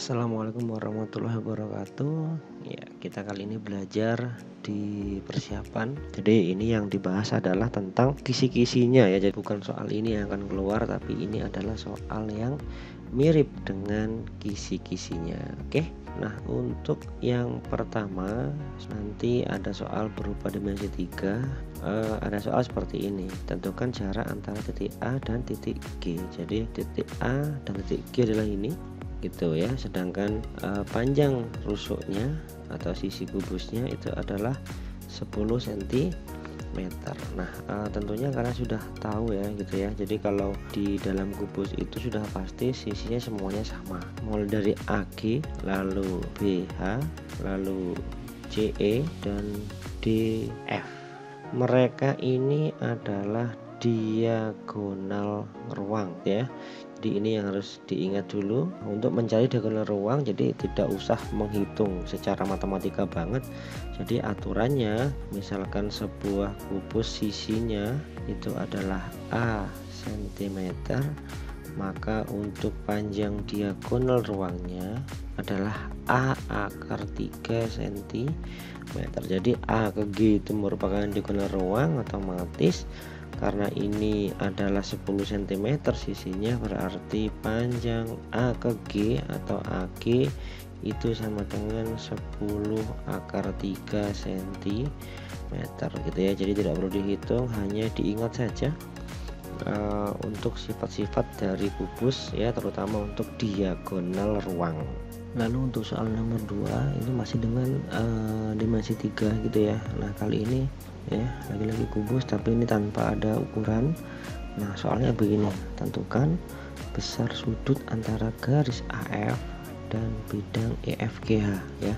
Assalamualaikum warahmatullahi wabarakatuh. Ya, kita kali ini belajar di persiapan. Jadi ini yang dibahas adalah tentang kisi-kisinya ya. Jadi bukan soal ini yang akan keluar, tapi ini adalah soal yang mirip dengan kisi-kisinya. Oke. Nah, untuk yang pertama nanti ada soal berupa dimensi 3. Ada soal seperti ini. Tentukan jarak antara titik A dan titik G. Jadi titik A dan titik G adalah ini gitu ya, sedangkan panjang rusuknya atau sisi kubusnya itu adalah 10 cm. Nah, tentunya karena sudah tahu ya gitu ya, jadi kalau di dalam kubus itu sudah pasti sisinya semuanya sama, mulai dari AG, lalu BH, lalu CE dan DF. Mereka ini adalah diagonal ruang ya. Jadi ini yang harus diingat dulu untuk mencari diagonal ruang. Jadi tidak usah menghitung secara matematika banget. Jadi aturannya misalkan sebuah kubus sisinya itu adalah A cm, maka untuk panjang diagonal ruangnya adalah A akar 3 cm. Jadi A ke G itu merupakan diagonal ruang otomatis. Karena ini adalah 10 cm sisinya, berarti panjang A ke G atau AG itu sama dengan 10 akar 3 cm gitu ya. Jadi tidak perlu dihitung, hanya diingat saja untuk sifat-sifat dari kubus ya, terutama untuk diagonal ruang. Lalu untuk soal nomor 2 itu masih dengan dimensi 3 gitu ya. Nah, kali ini ya lagi-lagi kubus tapi ini tanpa ada ukuran. Nah, soalnya begini, tentukan besar sudut antara garis AF dan bidang EFGH ya.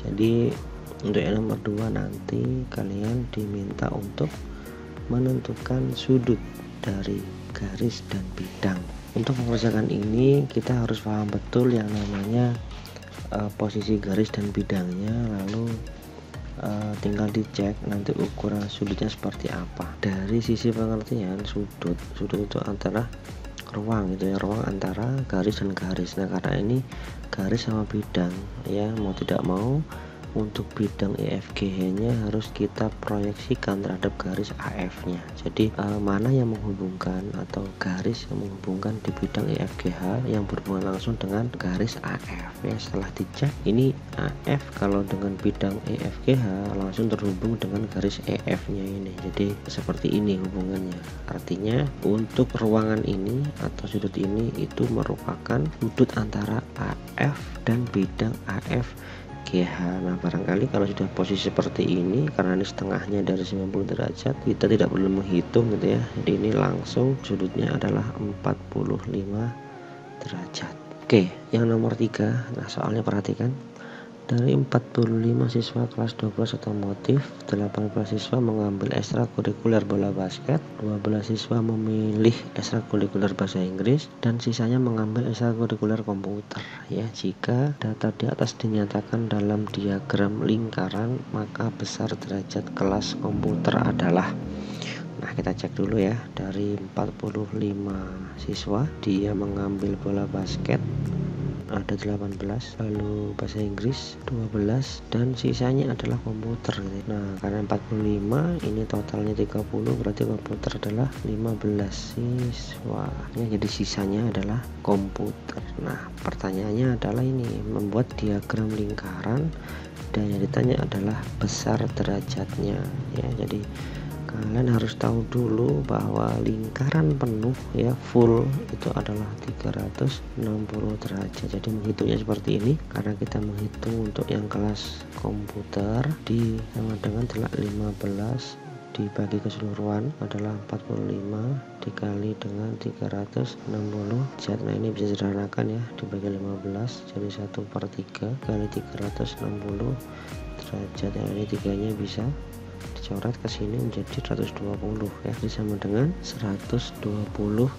Jadi untuk yang nomor 2 nanti kalian diminta untuk menentukan sudut dari garis dan bidang. Untuk mengerjakan ini kita harus paham betul yang namanya posisi garis dan bidangnya, lalu tinggal dicek nanti ukuran sudutnya seperti apa. Dari sisi pengertian sudut itu antara ruang gitu ya, ruang antara garis dan garis. Nah, karena ini garis sama bidang ya, mau tidak mau untuk bidang EFGH nya harus kita proyeksikan terhadap garis AF nya. Jadi mana yang menghubungkan atau garis yang menghubungkan di bidang EFGH yang berhubungan langsung dengan garis AF ya. Setelah dicek ini AF, kalau dengan bidang EFGH langsung terhubung dengan garis EF nya ini. Jadi seperti ini hubungannya. Artinya untuk ruangan ini atau sudut ini itu merupakan sudut antara AF dan bidang AF GH. Nah, barangkali kalau sudah posisi seperti ini, karena ini setengahnya dari 90 derajat, kita tidak perlu menghitung gitu ya. Jadi ini langsung sudutnya adalah 45 derajat. Oke, yang nomor 3. Nah, soalnya perhatikan. Dari 45 siswa kelas 12 otomotif, 18 siswa mengambil ekstrakurikuler bola basket, 12 siswa memilih ekstrakurikuler bahasa Inggris, dan sisanya mengambil ekstrakurikuler komputer. Ya, jika data di atas dinyatakan dalam diagram lingkaran, maka besar derajat kelas komputer adalah. Nah, kita cek dulu ya. Dari 45 siswa, dia mengambil bola basket ada 18, lalu bahasa Inggris 12, dan sisanya adalah komputer gitu. Nah, karena 45 ini totalnya 30, berarti komputer adalah 15 siswa ya, jadi sisanya adalah komputer. Nah, pertanyaannya adalah ini, membuat diagram lingkaran dan yang ditanya adalah besar derajatnya ya. Jadi kalian harus tahu dulu bahwa lingkaran penuh ya, full itu adalah 360 derajat. Jadi menghitungnya seperti ini, karena kita menghitung untuk yang kelas komputer di sama dengan 15 dibagi keseluruhan adalah 45 dikali dengan 360 derajat. Nah, ini bisa sederhanakan ya, dibagi 15 jadi 1/3 kali 360 derajat. Yang ini tiganya bisa dicoret ke sini menjadi 120 ya, ini sama dengan 120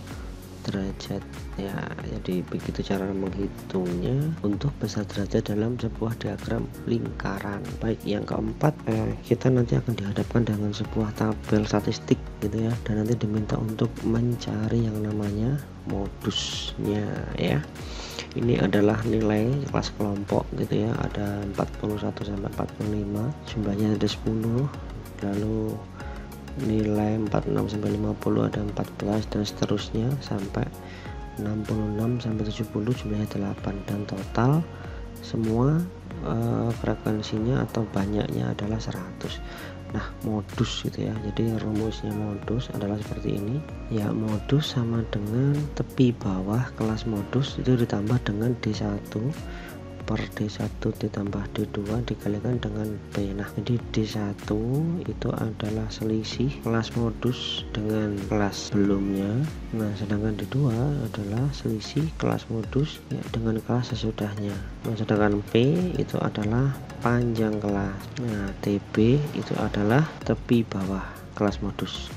derajat ya. Jadi begitu cara menghitungnya untuk besar derajat dalam sebuah diagram lingkaran. Baik, yang keempat, kita nanti akan dihadapkan dengan sebuah tabel statistik gitu ya, dan nanti diminta untuk mencari yang namanya modusnya ya. Ini adalah nilai kelas kelompok gitu ya, ada 41 sampai 45, jumlahnya ada 10. Lalu nilai 46 sampai 50 ada 14 dan seterusnya sampai 66 sampai 70 jumlahnya 8, dan total semua frekuensinya atau banyaknya adalah 100. Nah, modus gitu ya. Jadi rumusnya modus adalah seperti ini. Ya, modus sama dengan tepi bawah kelas modus itu ditambah dengan D1 per D1 ditambah D2 dikalikan dengan B. Nah, jadi D1 itu adalah selisih kelas modus dengan kelas sebelumnya. Nah, sedangkan D2 adalah selisih kelas modus ya, dengan kelas sesudahnya. Nah, sedangkan P itu adalah panjang kelas. Nah, TB itu adalah tepi bawah kelas modus.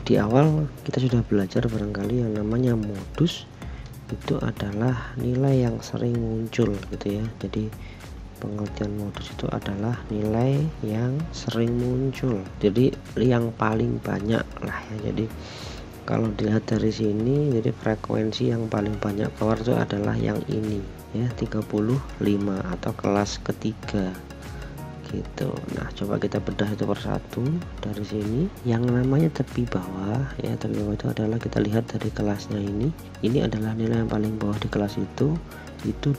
Di awal kita sudah belajar barangkali yang namanya modus itu adalah nilai yang sering muncul gitu ya. Jadi pengertian modus itu adalah nilai yang sering muncul, jadi yang paling banyak lah ya. Jadi kalau dilihat dari sini, jadi frekuensi yang paling banyak keluar itu adalah yang ini ya, 35 atau kelas ketiga gitu. Nah, coba kita bedah itu persatu. Dari sini yang namanya tepi bawah ya, tepi bawah itu adalah kita lihat dari kelasnya ini adalah nilai yang paling bawah di kelas itu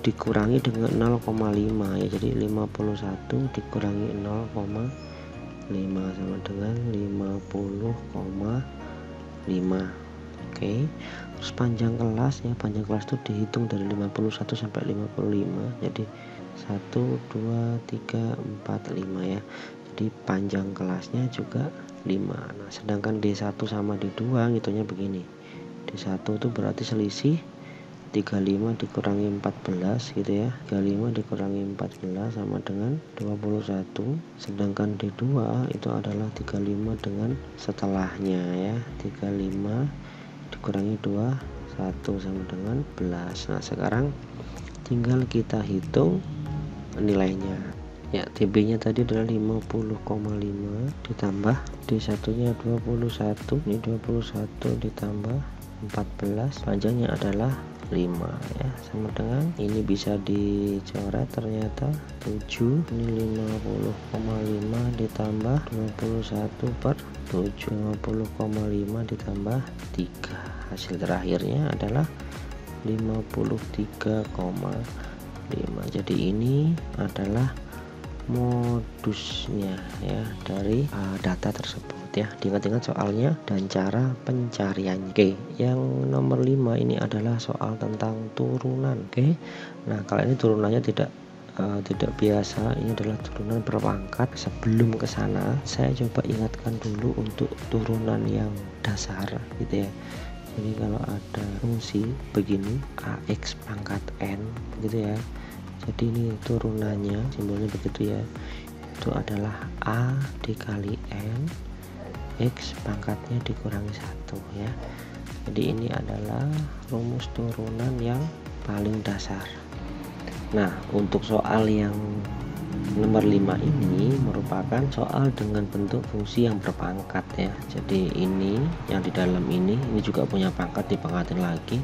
dikurangi dengan 0,5 ya. Jadi 51 dikurangi 0,5 sama dengan 50,5. Oke. Terus panjang kelas ya, panjang kelas itu dihitung dari 51 sampai 55. Jadi 1 2 3 4 5 ya. Jadi panjang kelasnya juga 5. Nah, sedangkan D1 sama D2 ngitungnya begini. D1 itu berarti selisih 35 dikurangi 14 gitu ya. 35 dikurangi 14 sama dengan 21. Sedangkan D2 itu adalah 35 dengan setelahnya ya. 35 dikurangi 2 1 sama dengan 11. Nah, sekarang tinggal kita hitung nilainya ya. TB nya tadi adalah 50,5 ditambah D1 nya 21, ini 21 ditambah 14, panjangnya adalah 5 ya, sama dengan ini bisa dicoret ternyata 7. Ini 50,5 ditambah 21 per 7, 50,5 ditambah 3, hasil terakhirnya adalah 53,5. Jadi ini adalah modusnya ya dari data tersebut ya. Diingat-ingat soalnya dan cara pencariannya. Oke, yang nomor 5 ini adalah soal tentang turunan. Oke, nah kalau ini turunannya tidak biasa, ini adalah turunan berpangkat. Sebelum ke sana saya coba ingatkan dulu untuk turunan yang dasar gitu ya. Jadi kalau ada fungsi begini AX pangkat N gitu ya, jadi ini turunannya simbolnya begitu ya, itu adalah A dikali N, X pangkatnya dikurangi 1 ya. Jadi ini adalah rumus turunan yang paling dasar. Nah, untuk soal yang nomor 5 ini merupakan soal dengan bentuk fungsi yang berpangkat ya. Jadi ini yang di dalam ini juga punya pangkat, dipangkatin lagi.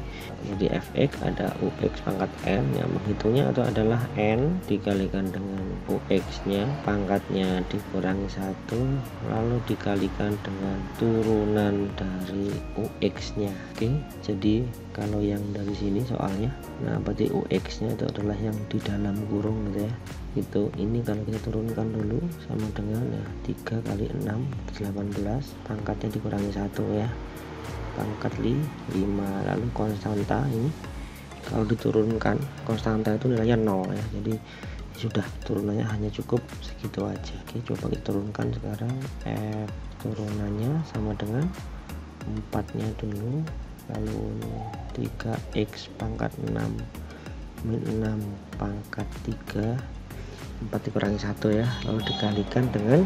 Jadi fx ada ux pangkat n, yang menghitungnya itu adalah n dikalikan dengan ux nya, pangkatnya dikurangi 1 lalu dikalikan dengan turunan dari ux nya. Oke, jadi kalau yang dari sini soalnya, nah berarti ux nya itu adalah yang di dalam kurung gitu ya. Itu ini kalau kita turunkan dulu sama dengan ya 3 kali 6 18, pangkatnya dikurangi 1 ya, pangkat 5. Lalu konstanta ini kalau diturunkan, konstanta itu nilainya 0 ya, jadi sudah turunannya hanya cukup segitu aja. Oke, coba kita turunkan sekarang. F turunannya sama dengan 4 nya dulu, lalu 3x pangkat 6 min 6 pangkat 3, 4 dikurangi 1 ya, lalu dikalikan dengan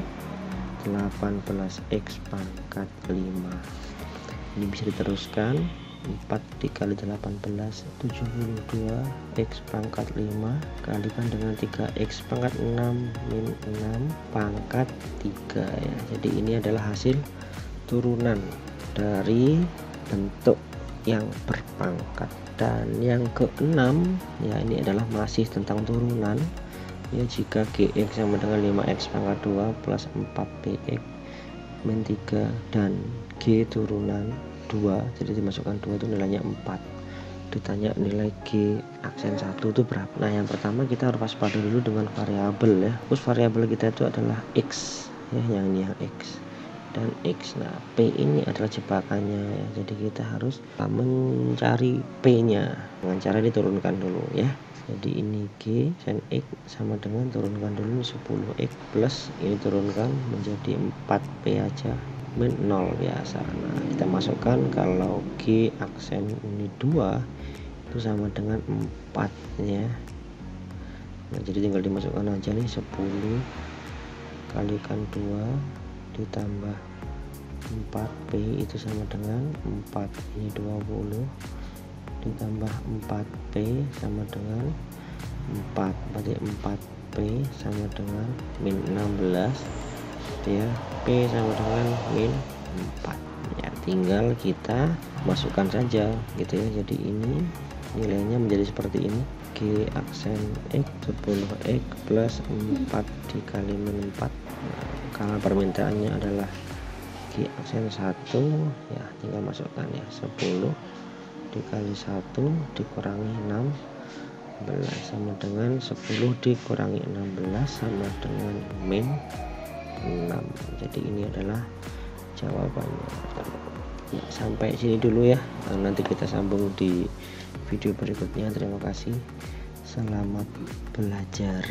18x pangkat 5. Ini bisa diteruskan, 4 dikali 18 72 x pangkat 5 kalikan dengan 3x pangkat 6 min 6 pangkat 3 ya. Jadi ini adalah hasil turunan dari bentuk yang berpangkat. Dan yang keenam ya, ini adalah masih tentang turunan ya. Jika Gx sama dengan 5x pangkat 2 plus 4bx min 3 dan G turunan 2, jadi dimasukkan 2 itu nilainya 4. Ditanya nilai G aksen 1 itu berapa. Nah, yang pertama kita harus waspada dulu dengan variabel ya. Terus variabel kita itu adalah X ya, yang ini yang X dan X. Nah, P ini adalah jebakannya ya. Jadi kita harus mencari P nya dengan cara diturunkan dulu ya. Jadi ini G sin X sama dengan, turunkan dulu 10x plus ini turunkan menjadi 4P aja min 0 biasa. Nah, kita masukkan kalau G aksen ini 2 itu sama dengan 4 ya. Nah, jadi tinggal dimasukkan aja nih, 10 kalikan 2 ditambah 4P itu sama dengan 4, ini 20 ditambah 4P sama dengan 4, berarti 4P sama dengan min 16 ya. P sama dengan min 4 ya, tinggal kita masukkan saja gitu ya. Jadi ini nilainya menjadi seperti ini, G aksen X 10x plus 4 dikali min 4. Nah, karena permintaannya adalah G aksen 1 ya, tinggal masukkan ya, 10 dikali 1 dikurangi 16 sama dengan 10 dikurangi 16 sama dengan min 6. Jadi ini adalah jawabannya ya. Sampai sini dulu ya, nanti kita sambung di video berikutnya. Terima kasih, selamat belajar.